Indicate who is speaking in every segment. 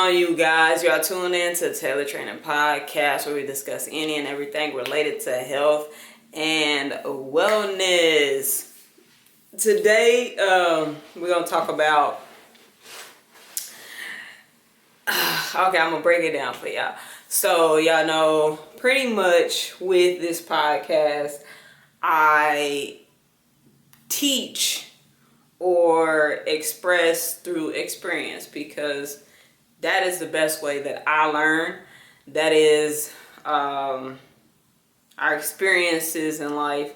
Speaker 1: on, you guys? Y'all tune in to Taylor Training Podcast, where we discuss any and everything related to health and wellness. Today, we're going to talk about... Okay, I'm going to break it down for y'all. So, y'all know, pretty much with this podcast, I teach or express through experience, because that is the best way that I learn. That is, our experiences in life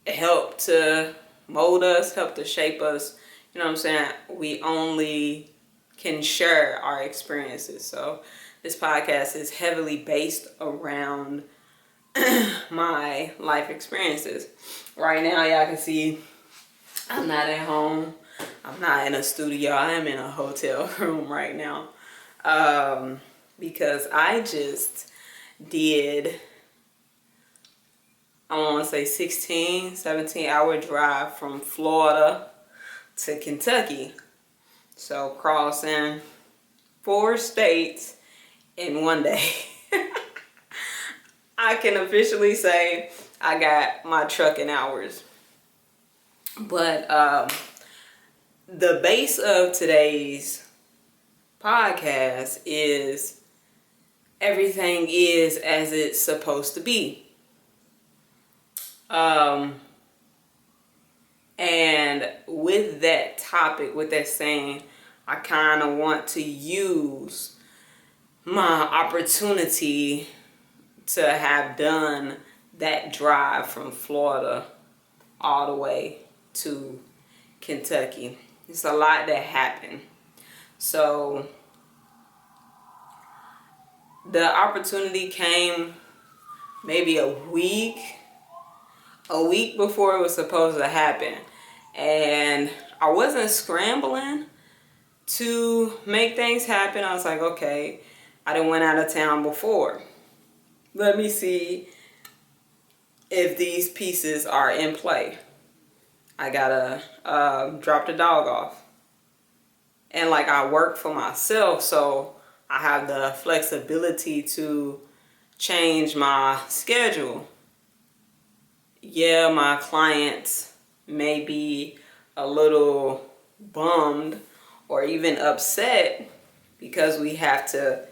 Speaker 1: help to mold us, help to shape us. You know what I'm saying? We only can share our experiences. So this podcast is heavily based around my life experiences. Right now, y'all can see I'm not at home. I'm not in a studio. I am in a hotel room right now. Because I just did, I want to say 17 hour drive from Florida to Kentucky. So crossing 4 states in one day. I can officially say I got my trucking hours. But the base of today's podcast is everything is as it's supposed to be. And with that topic, with that saying, I kind of want to use my opportunity to have done that drive from Florida all the way to Kentucky. It's a lot that happened. So the opportunity came maybe a week before it was supposed to happen. And I wasn't scrambling to make things happen. I was like, okay, I done went out of town before. Let me see if these pieces are in play. I gotta drop the dog off. And like, I work for myself, so I have the flexibility to change my schedule. Yeah, my clients may be a little bummed or even upset because we have to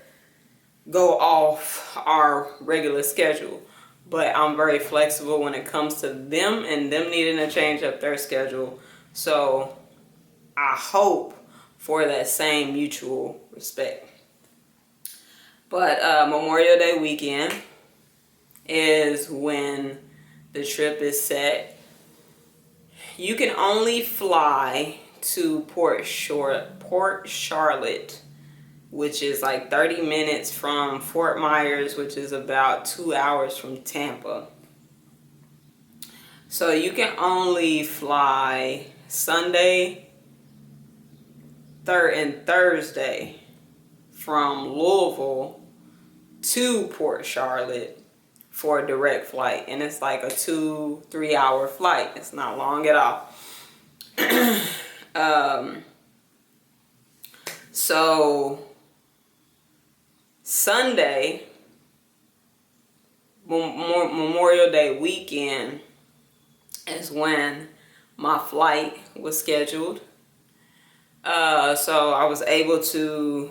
Speaker 1: go off our regular schedule. But I'm very flexible when it comes to them and them needing to change up their schedule. So I hope for that same mutual respect. But Memorial Day weekend is when the trip is set. You can only fly to Port Charlotte, which is like 30 minutes from Fort Myers, which is about 2 hours from Tampa. So you can only fly Sunday, and Thursday from Louisville to Port Charlotte for a direct flight. And it's like a 2-3 hour flight. It's not long at all. So Sunday, Memorial Day weekend, is when my flight was scheduled. So I was able to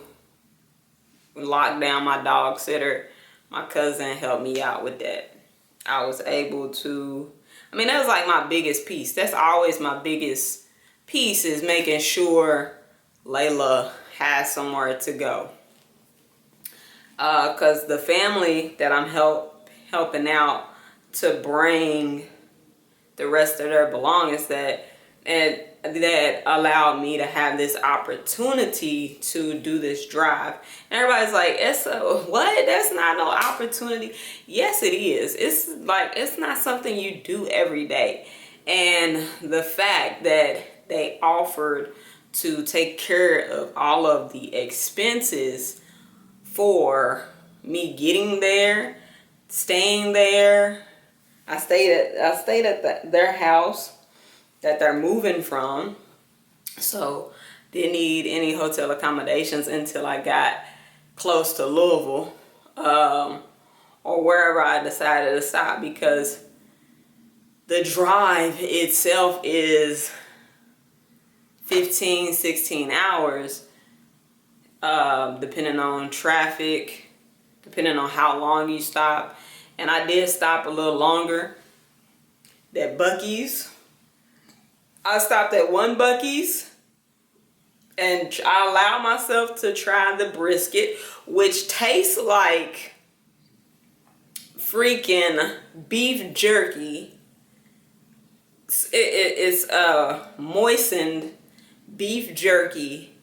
Speaker 1: lock down my dog sitter. My cousin helped me out with that. I was able to, that was like my biggest piece. That's always my biggest piece, is making sure Layla has somewhere to go. Because the family that I'm helping out to bring the rest of their belongings, that allowed me to have this opportunity to do this drive. And everybody's like, what? That's not no opportunity. Yes, it is. It's like, it's not something you do every day. And the fact that they offered to take care of all of the expenses for me getting there, staying there. I stayed at their house that they're moving from. So Didn't need any hotel accommodations until I got close to Louisville, or wherever I decided to stop, because the drive itself is 15, 16 hours, depending on traffic, depending on how long you stop. And I did stop a little longer. That Buc-ee's, I stopped at one Buc-ee's, and I allowed myself to try the brisket, which tastes like freaking beef jerky. It's moistened beef jerky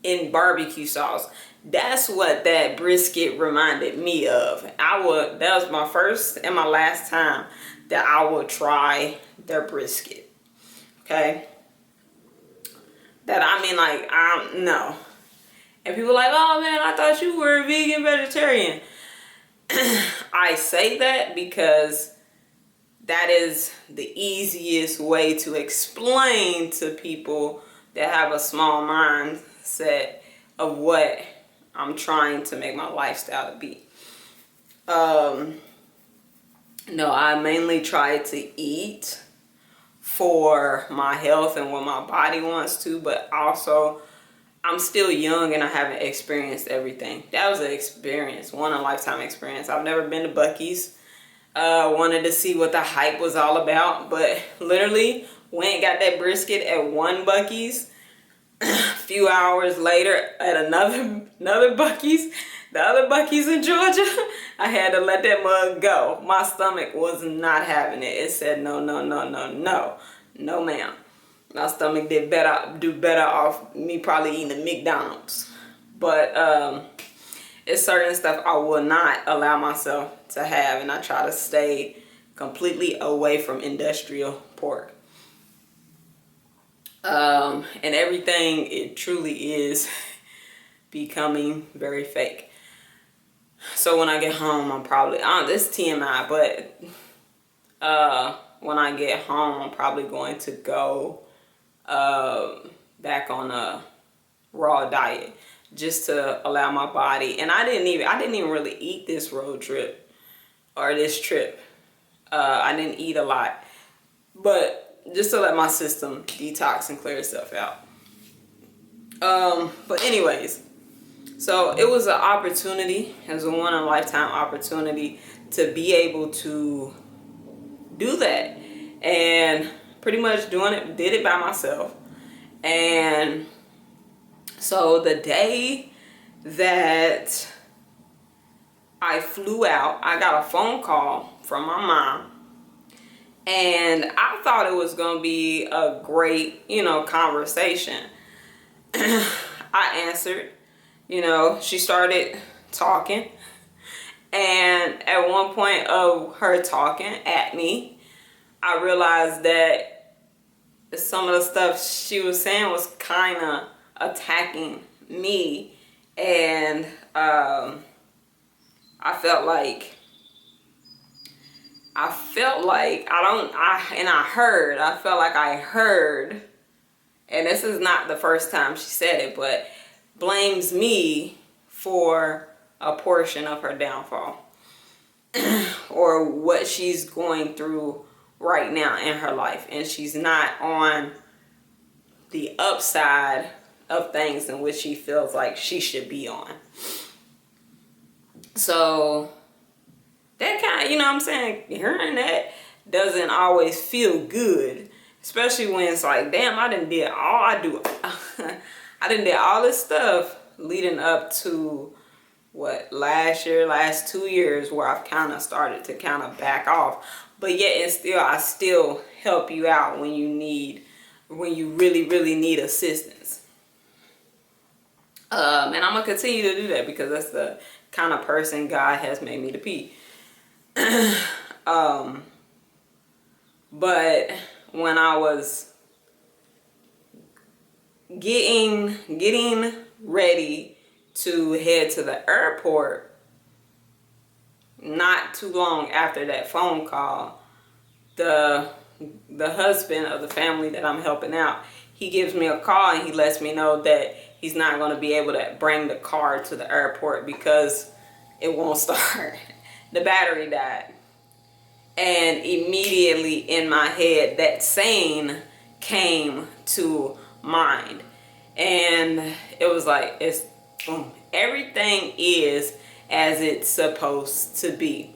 Speaker 1: in barbecue sauce. That's what that brisket reminded me of. That was my first and my last time that I would try their brisket. Okay? That, I mean, like, no. And people are like, oh man, I thought you were a vegan vegetarian. I say that because that is the easiest way to explain to people that have a small mindset of what I'm trying to make my lifestyle to be. No, I mainly try to eat for my health and what my body wants to, but also I'm still young and I haven't experienced everything. That was an experience, one in a lifetime experience. I've never been to Buc-ee's. Wanted to see what the hype was all about, but literally went and got that brisket at one Buc-ee's. A few hours later at another Buc-ee's, the other Buc-ee's in Georgia, I had to let that mug go. My stomach was not having it. It said no, no, no, no, no, no, ma'am. My stomach do better off me probably eating a McDonald's. But it's certain stuff I will not allow myself to have, and I try to stay completely away from industrial pork. And everything, it truly is becoming very fake. So when I get home, I'm probably, this TMI, but when I get home, I'm probably going to go back on a raw diet, just to allow my body. And I didn't even really eat this road trip or this trip. I didn't eat a lot, but just to let my system detox and clear itself out. But anyways, so it was an opportunity. It was a one in a lifetime opportunity to be able to do that, and pretty much did it by myself. And so the day that I flew out, I got a phone call from my mom. And I thought it was going to be a great, conversation. I answered, she started talking. And at one point of her talking at me, I realized that some of the stuff she was saying was kind of attacking me. And I felt like I heard, and this is not the first time she said it, but blames me for a portion of her downfall or what she's going through right now in her life. And she's not on the upside of things in which she feels like she should be on. So that kind of, what I'm saying, hearing that doesn't always feel good, especially when it's like, damn, I done did all this stuff leading up to last 2 years, where I've kind of started to kind of back off, but yet and still I still help you out when you really, really need assistance. And I'm gonna continue to do that because that's the kind of person God has made me to be. But when I was getting ready to head to the airport, not too long after that phone call, the husband of the family that I'm helping out, he gives me a call and he lets me know that he's not going to be able to bring the car to the airport because it won't start. The battery died. And immediately in my head, that saying came to mind. And it was like, it's boom. Everything is as it's supposed to be.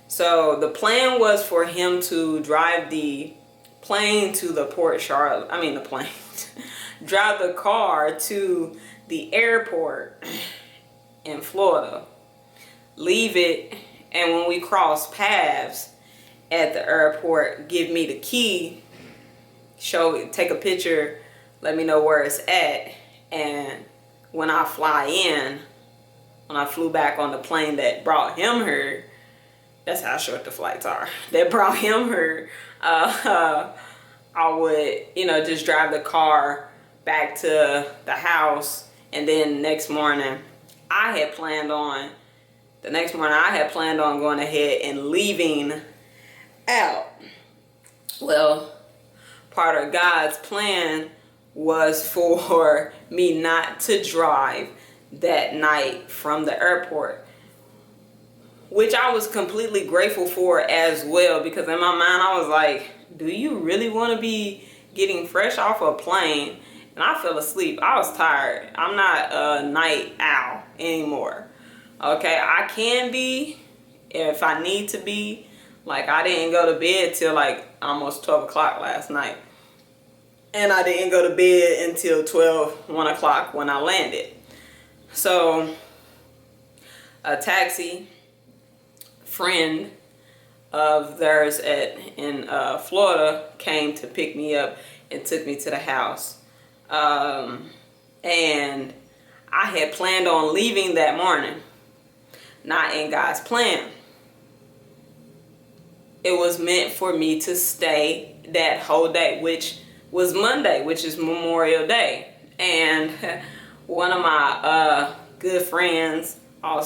Speaker 1: So the plan was for him to drive the plane to the Port Charlotte. I mean the plane. Drive the car to the airport in Florida. Leave it, and when we cross paths at the airport, give me the key, take a picture, let me know where it's at, and when I fly in, when I flew back on the plane that brought him here, that's how short the flights are, that brought him here, I would, just drive the car back to the house, and then next morning, I had planned on going ahead and leaving out. Well, part of God's plan was for me not to drive that night from the airport, which I was completely grateful for as well, because in my mind I was like, do you really want to be getting fresh off a plane? And I fell asleep. I was tired. I'm not a night owl anymore. Okay, I can be if I need to be. Like, I didn't go to bed till like almost 12 o'clock last night. And I didn't go to bed until 1 o'clock when I landed. So, a taxi friend of theirs in Florida came to pick me up and took me to the house. And I had planned on leaving that morning. Not in God's plan. It was meant for me to stay that whole day, which was Monday, which is Memorial Day. And one of my good friends, I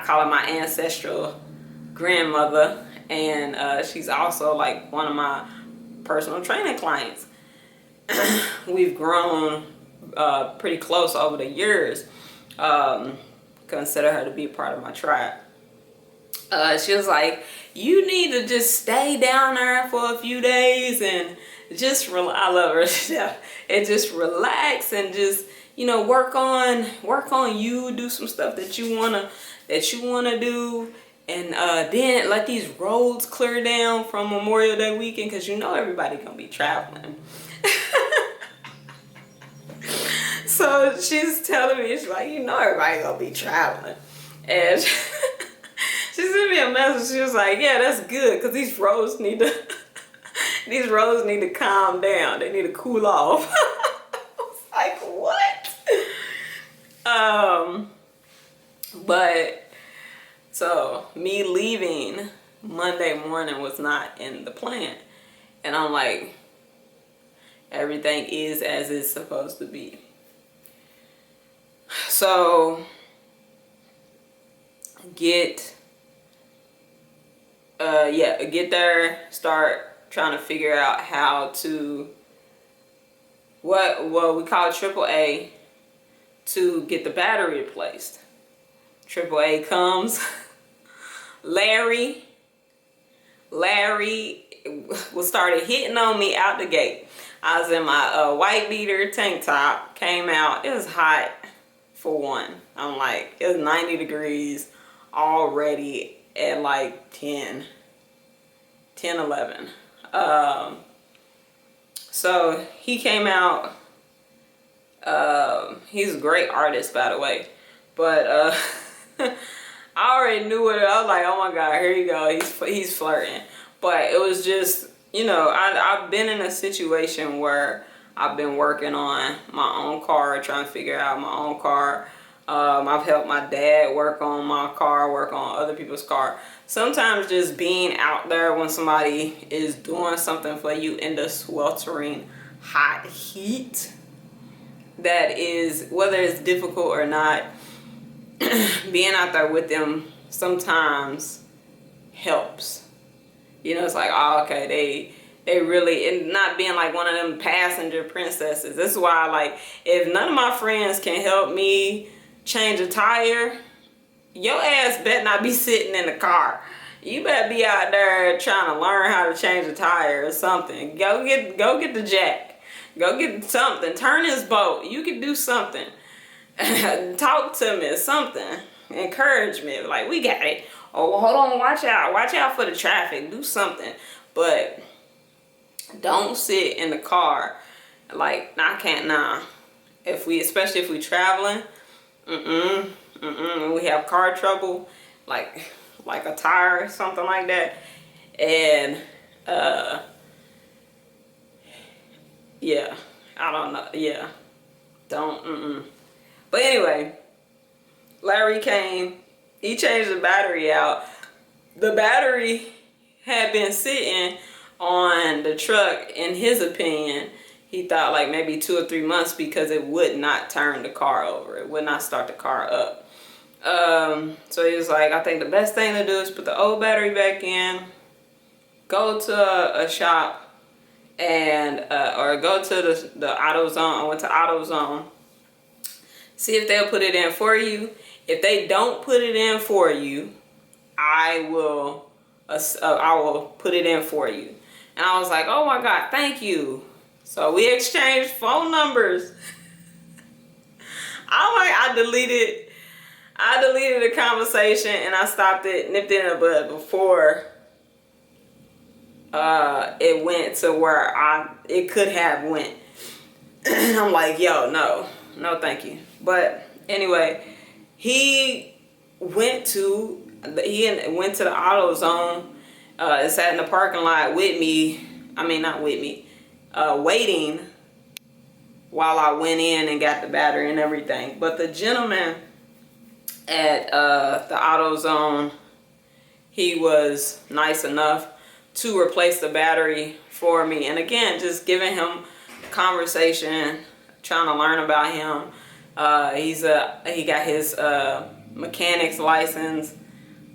Speaker 1: call her my ancestral grandmother, and she's also like one of my personal training clients. We've grown pretty close over the years. Consider her to be a part of my tribe. She was like, you need to just stay down there for a few days and just I love her. And just relax and just, work on you, do some stuff that you wanna do, and then let these roads clear down from Memorial Day weekend, because everybody gonna be traveling. So she's telling me, she's like, everybody gonna be traveling. And she sent me a message. She was like, yeah, that's good, because these roads need to calm down. They need to cool off. I was like, what? But so me leaving Monday morning was not in the plan. And I'm like, everything is as it's supposed to be. So get there, start trying to figure out how to what we call AAA to get the battery replaced. AAA comes. Larry started hitting on me out the gate. I was in my white beater tank top, came out. It was hot for one. I'm like, it was 90 degrees already at like 11. So he came out. He's a great artist, by the way. But I already knew it. I was like, oh my God, here you go. He's flirting. But it was just, I've been in a situation where I've been working on my own car, trying to figure out my own car. I've helped my dad work on my car, work on other people's car. Sometimes just being out there when somebody is doing something for you in the sweltering hot heat, that is, whether it's difficult or not, being out there with them sometimes helps. It's like, oh, okay, They really, and not being like one of them passenger princesses. This is why, like, if none of my friends can help me change a tire, your ass better not be sitting in the car. You better be out there trying to learn how to change a tire or something. Go get the jack. Go get something. Turn his boat. You can do something. Talk to me, something. Encouragement. Like, we got it. Oh, well, hold on, watch out. Watch out for the traffic. Do something. But don't sit in the car. Like, I can't, nah. Especially if we traveling, we have car trouble, like a tire or something like that. And, yeah, I don't know. Yeah, don't, But anyway, Larry came, he changed the battery out. The battery had been sitting on the truck, in his opinion. He thought like maybe 2 or 3 months because it would not turn the car over. It would not start the car up. So he was like, I think the best thing to do is put the old battery back in, go to a shop, and or go to the AutoZone. I went to AutoZone. See if they'll put it in for you. If they don't put it in for you, I will put it in for you. And I was like, oh my God, thank you. So we exchanged phone numbers. I deleted the conversation and I stopped it, nipped it in the bud before it went to where it could have went. And I'm like, yo, no thank you. But anyway, he went to the AutoZone, sat in the parking lot with me. I mean, not with me, waiting while I went in and got the battery and everything. But the gentleman at the AutoZone, he was nice enough to replace the battery for me. And again, just giving him conversation, trying to learn about him. He got his mechanic's license.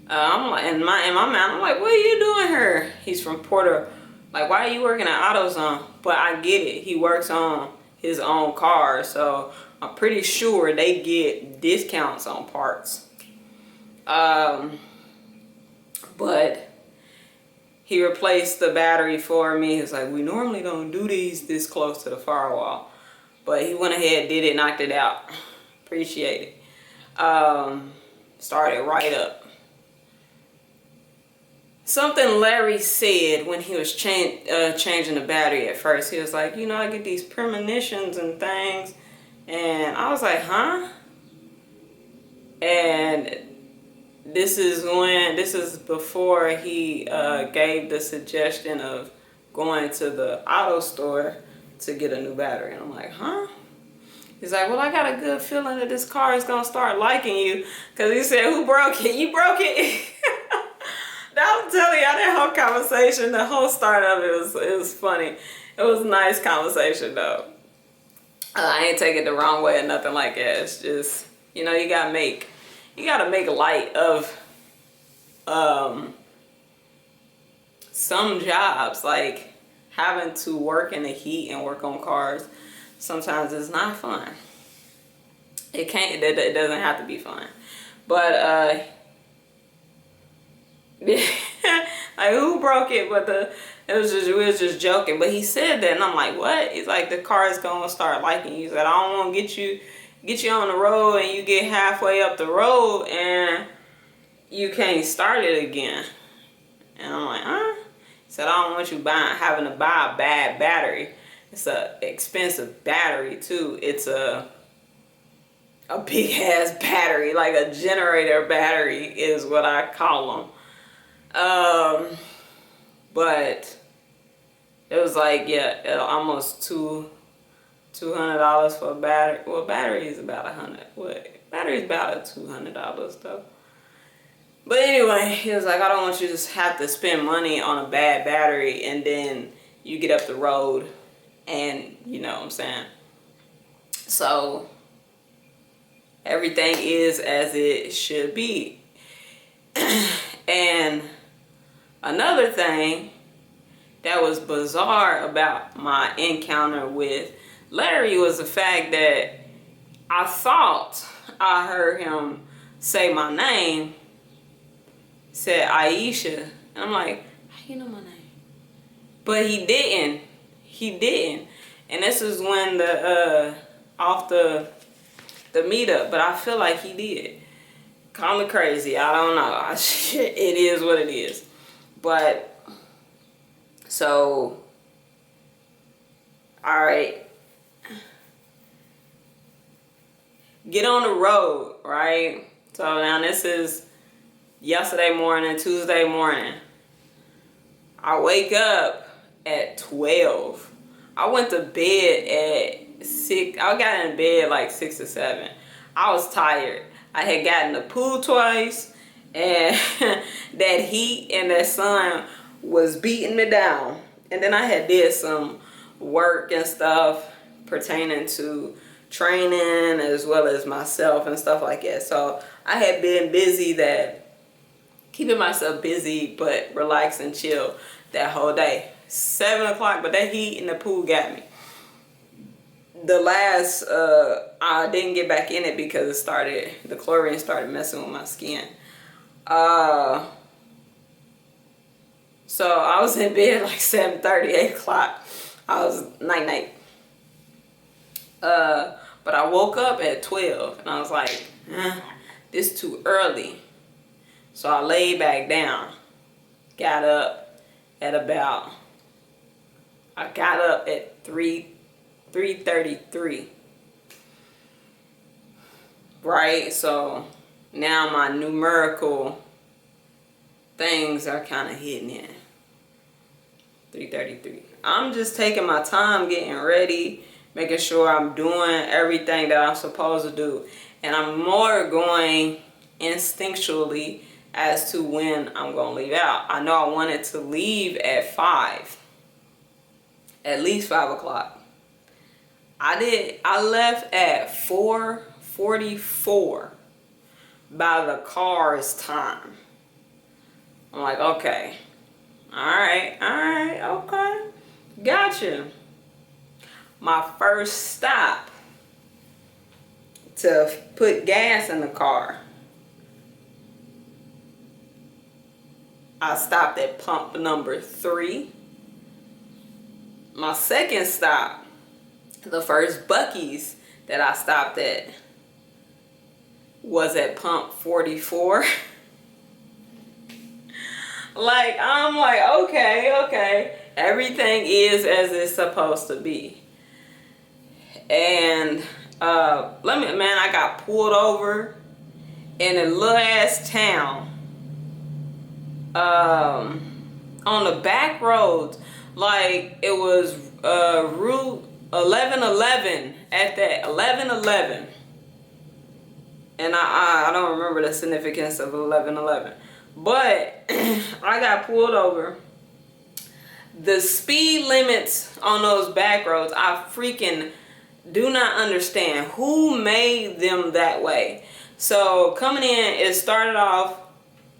Speaker 1: I'm like, and my man, I'm like, what are you doing here? He's from Porter. Like, why are you working at AutoZone? But I get it. He works on his own car, so I'm pretty sure they get discounts on parts. But he replaced the battery for me. He's like, we normally don't do these this close to the firewall. But he went ahead, did it, knocked it out. Appreciate it. Started right up. Something Larry said when he was changing the battery at first. He was like, you know, I get these premonitions and things. And I was like, huh? And this is before he gave the suggestion of going to the auto store to get a new battery. And I'm like, huh? He's like, well, I got a good feeling that this car is going to start liking you. Because he said, who broke it? You broke it. I'm telling y'all, that whole conversation, the whole start of it was funny. It was a nice conversation, though. I ain't take it the wrong way or nothing like that. It's just, you know, you gotta make light of some jobs. Like, having to work in the heat and work on cars sometimes is not fun. It doesn't have to be fun. But like, who broke it? But we was just joking. But he said that, and I'm like, what? He's like, the car is gonna start liking you. He said, I don't want to get you on the road and you get halfway up the road and you can't start it again. And I'm like, huh? He said, I don't want you having to buy a bad battery. It's a expensive battery too. It's a big ass battery, like a generator battery is what I call them. But it was like, yeah, almost $200 for a battery. Well, battery is about battery's about $200 though. But anyway, he was like, I don't want you to have to spend money on a bad battery and then you get up the road and, you know what I'm saying? So everything is as it should be. And another thing that was bizarre about my encounter with Larry was the fact that I thought I heard him say my name, said Aisha, and I'm like, how you know my name? But he didn't. He didn't. And this is when off the meetup, but I feel like he did. Call me crazy. I don't know. It is what it is. But, so, all right. Get on the road, right? So now this is yesterday morning, Tuesday morning. I wake up at 12. I went to bed at 6. I got in bed like 6 or 7. I was tired. I had gotten the pool twice, and that heat and that sun was beating me down. And then I had did some work and stuff pertaining to training as well as myself and stuff like that. So I had been busy, keeping myself busy but relax and chill that whole day. 7 o'clock, but that heat in the pool got me. The last, I didn't get back in it because the chlorine started messing with my skin. So I was in bed like 7:30, 8 o'clock. I was night. But I woke up at 12 and I was like, this too early. So I laid back down, got up at 3:33. Right? So now my numerical things are kind of hitting in. 3:33. I'm just taking my time getting ready, making sure I'm doing everything that I'm supposed to do. And I'm more going instinctually as to when I'm going to leave out. I know I wanted to leave at 5. At least 5 o'clock. I left at 4:44 by the car's time. I'm like, okay. Alright, okay. Gotcha. My first stop to put gas in the car, I stopped at pump number 3. My second stop, the first Buc-ee's that I stopped at, was at pump 44. I'm like, okay. Everything is as it's supposed to be. And I got pulled over in a little ass town. On the back roads, like it was Route 1111 at that 1111. And I don't remember the significance of 1111. But I got pulled over. The speed limits on those back roads, I freaking do not understand who made them that way. So coming in, it started off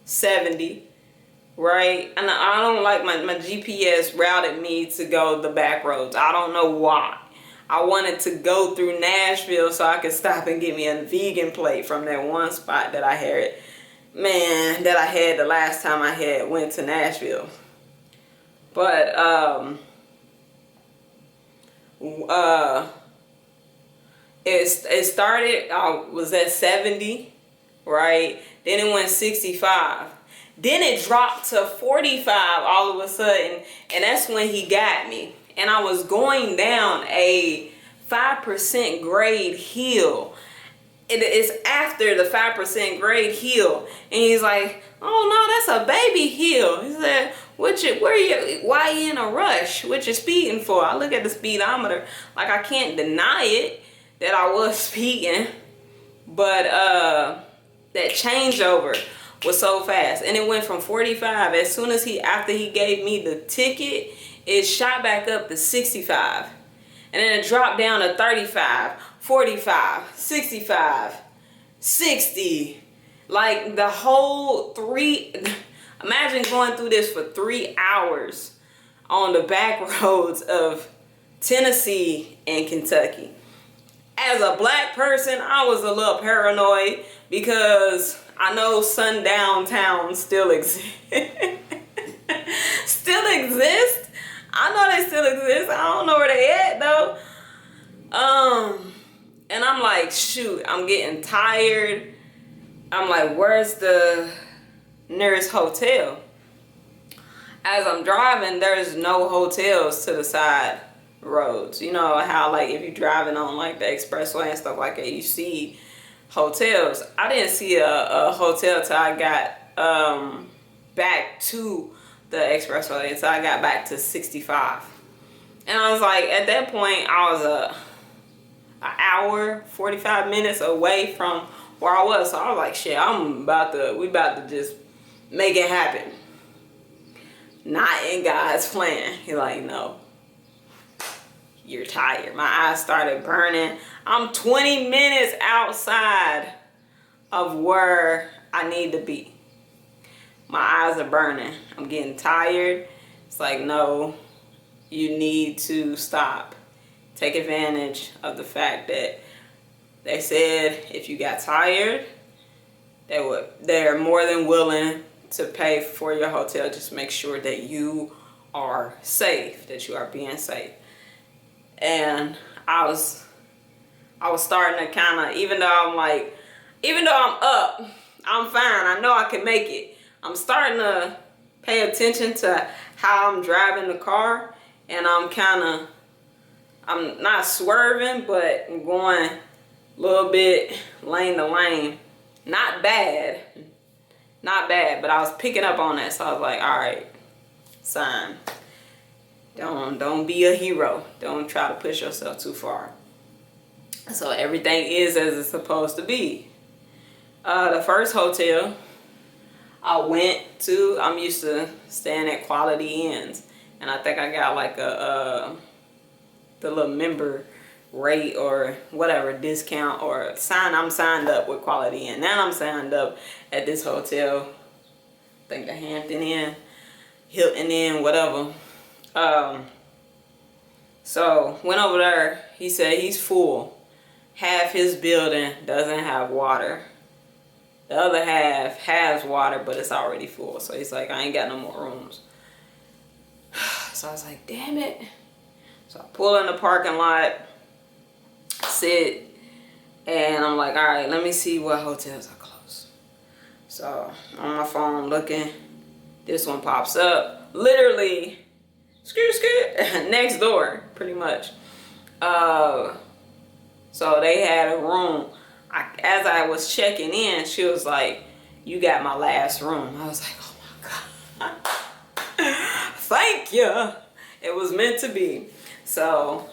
Speaker 1: 70, right? And I don't like my GPS routed me to go the back roads. I don't know why. I wanted to go through Nashville so I could stop and get me a vegan plate from that one spot that I had. That I had the last time I went to Nashville. But it started, I was at 70, right? Then it went 65. Then it dropped to 45 all of a sudden, and that's when he got me. And I was going down a 5% grade hill. It's after the 5% grade hill, and he's like, "Oh no, that's a baby hill." He said, why you in a rush? What you speeding for? I look at the speedometer, like I can't deny it that I was speeding, but that changeover was so fast, and it went from 45. As soon as after he gave me the ticket, it shot back up to 65, and then it dropped down to 35. 45, 65, 60, like the whole imagine going through this for 3 hours on the back roads of Tennessee and Kentucky. As a black person, I was a little paranoid because I know sundown towns still exist. Still exist. I know they still exist. I don't know where they at though. And I'm like, shoot, I'm getting tired. I'm like, where's the nearest hotel? As I'm driving, there's no hotels to the side roads. You know how, like, if you're driving on like the expressway and stuff like that, you see hotels. I didn't see a hotel till I got back to the expressway, until I got back to 65. And I was like, at that point, I was an hour, 45 minutes away from where I was. So I was like, shit, we about to just make it happen. Not in God's plan. He's like, no, you're tired. My eyes started burning. I'm 20 minutes outside of where I need to be. My eyes are burning. I'm getting tired. It's like, no, you need to stop. Take advantage of the fact that they said if you got tired, they're more than willing to pay for your hotel. Just make sure that you are safe, that you are being safe. And I was starting to kind of, even though I'm up, I'm fine, I know I can make it, I'm starting to pay attention to how I'm driving the car. And I'm not swerving, but I'm going a little bit lane to lane. Not bad, but I was picking up on that. So I was like, all right, son, don't be a hero. Don't try to push yourself too far. So everything is as it's supposed to be. The first hotel I went to, I'm used to staying at Quality Inns. And I think I got like the little member rate or whatever discount, or I'm signed up with Quality Inn. Now I'm signed up at this hotel. I think the Hampton Inn, Hilton Inn, whatever. So went over there. He said he's full. Half his building doesn't have water. The other half has water, but it's already full. So he's like, I ain't got no more rooms. So I was like, damn it. So I pull in the parking lot, sit, and I'm like, all right, let me see what hotels are close. So on my phone looking, this one pops up. Literally, next door, pretty much. So they had a room. As I was checking in, she was like, you got my last room. I was like, oh my God. Thank you. It was meant to be. So,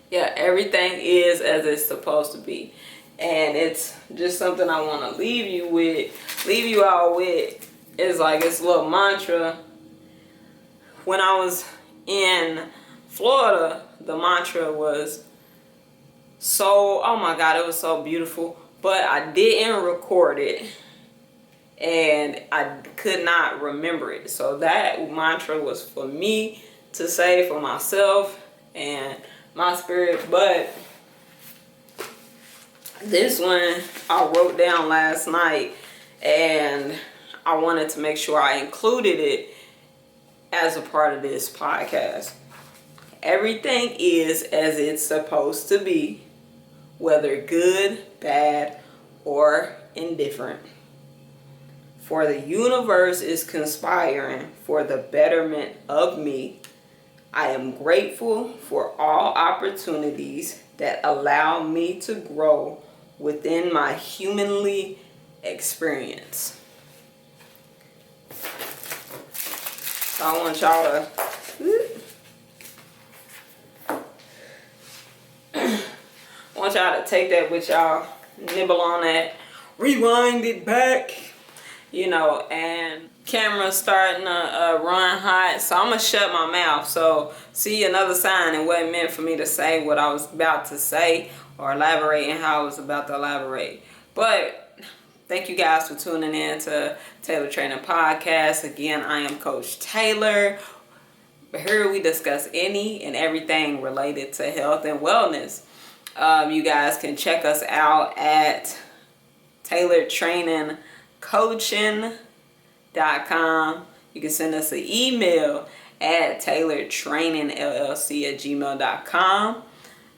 Speaker 1: yeah, everything is as it's supposed to be. And it's just something I want to leave you all with. It's like, it's a little mantra. When I was in Florida, the mantra was oh my God, it was so beautiful. But I didn't record it. And I could not remember it. So that mantra was for me to say, for myself and my spirit. But this one I wrote down last night, and I wanted to make sure I included it as a part of this podcast. Everything is as it's supposed to be, whether good, bad, or indifferent. For the universe is conspiring for the betterment of me. I am grateful for all opportunities that allow me to grow within my humanly experience. So I want y'all to take that with y'all, nibble on that, rewind it back. You know, and camera's starting to run hot, so I'm gonna shut my mouth. So see, another sign it wasn't meant for me to say what I was about to say or elaborate and how I was about to elaborate. But Thank you guys for tuning in to Taylor Training Podcast. Again, I am Coach Taylor. Here we discuss any and everything related to health and wellness. You guys can check us out at taylortrainingcoaching.com. You can send us an email at taylortrainingllc@gmail.com.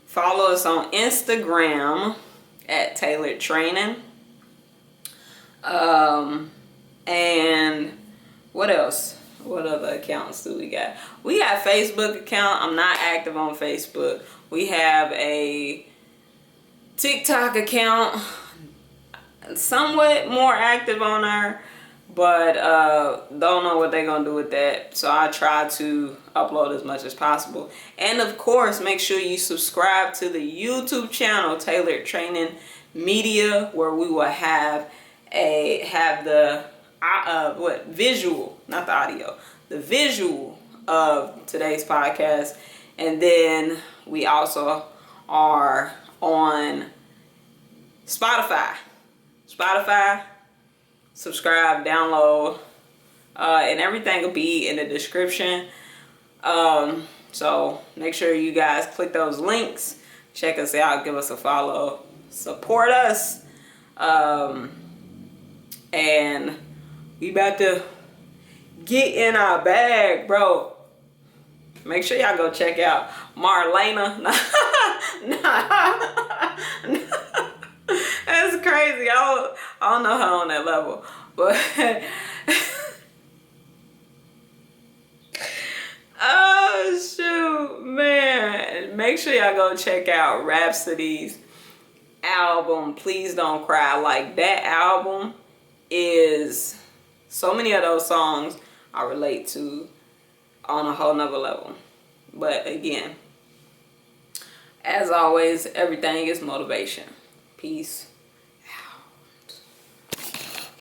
Speaker 1: Follow us on Instagram at Taylor Training. And what else? What other accounts do we got? We got a Facebook account. I'm not active on Facebook. We have a TikTok account. Somewhat more active on there, but don't know what they're gonna do with that. So I try to upload as much as possible. And of course, make sure you subscribe to the YouTube channel, Taylor Training Media, where we will have the visual, not the audio, the visual of today's podcast. And then we also are on Spotify, subscribe, download, and everything will be in the description. So make sure you guys click those links, check us out, give us a follow, support us. And we about to get in our bag, bro. Make sure y'all go check out Marlena. That's crazy. I don't know her on that level, but oh shoot, man! Make sure y'all go check out Rhapsody's album. Please Don't Cry. Like, that album is so many of those songs I relate to on a whole nother level. But again, as always, everything is motivation. Peace.